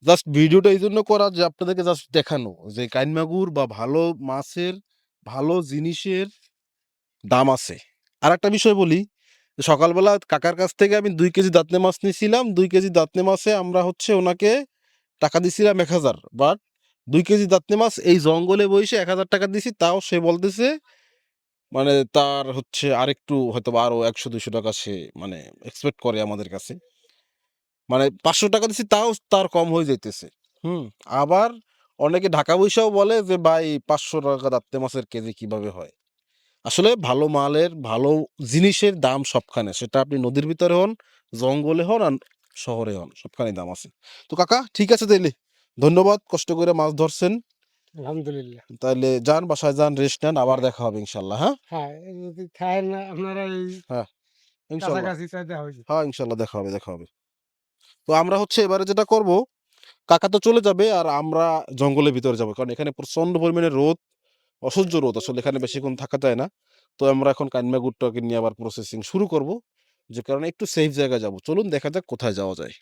Just ভিডিওটা এই জন্য করা যে আপনাদেরকে জাস্ট দেখানো যে কাইন মাগুর বা ভালো মাছের, ভালো জিনিসের দাম আছে। আরেকটা বিষয় বলি, সকালবেলা কাকার কাছ থেকে আমি ২ কেজি দাঁতনে মাছ নিছিলাম। ২ কেজি দাঁতনে মাছে আমরা হচ্ছে ওনাকে টাকা দিছিলাম ১,০০০, বাট ২ কেজি দাঁতনে মাছ এই জঙ্গলে বইসে ১,০০০ টাকা দিছি, তাও সে বলতেছে মানে তার হচ্ছে আরেকটু হয়তোবা আরো ১০০-২০০ টাকা সে মানে এক্সপেক্ট করে আমাদের কাছে। মানে ৫০০ টাকা দিছি তাও তার কম হয়ে যাইতেছে। হুম? আবার অনেকে ঢাকা বইসাও বলে যে, "ভাই ৫০০ টাকা দাঁতনে মাছের কেজি কিভাবে হয়?" আসলে ভালো মালের, ভালো জিনিসের দাম সবখানে। সেটা আপনি নদীর ভিতরে হন, জঙ্গলে হন আর শহরে হন, সবখানেই দাম আছে। তো কাকা ঠিক আছে তাইলে। ধন্যবাদ কষ্ট করে মাছ ধরছেন। আলহামদুলিল্লাহ। তাইলে যান, বাসায় যান, রেস্ট নেন। আবার হ্যাঁ, দেখা হবে ইনশাআল্লাহ, হ্যাঁ? হ্যাঁ, যদি খায়েন না আপনারা এই হ্যাঁ, ইনশাআল্লাহ। কাছাকাছি চাইতে হইবে। হ্যাঁ, ইনশাআল্লাহ দেখা হবে, দেখা হবে। তো আমরা হচ্ছে এবারে যেটা করব, কাকা তো চলে যাবে আর আমরা জঙ্গলের ভিতরে যাবো। কারণ এখানে প্রচন্ড পরিমাণে রোদ, অসহ্য রোদ। আসলে এখানে বেশিক্ষণ থাকা যায় না। তো আমরা এখন কাইন্নাগুরটাকে নিয়ে আবার প্রসেসিং শুরু করব। যে কারণে একটু সেফ জায়গায় যাবো। চলুন দেখা যাক কোথায় যাওয়া যায়।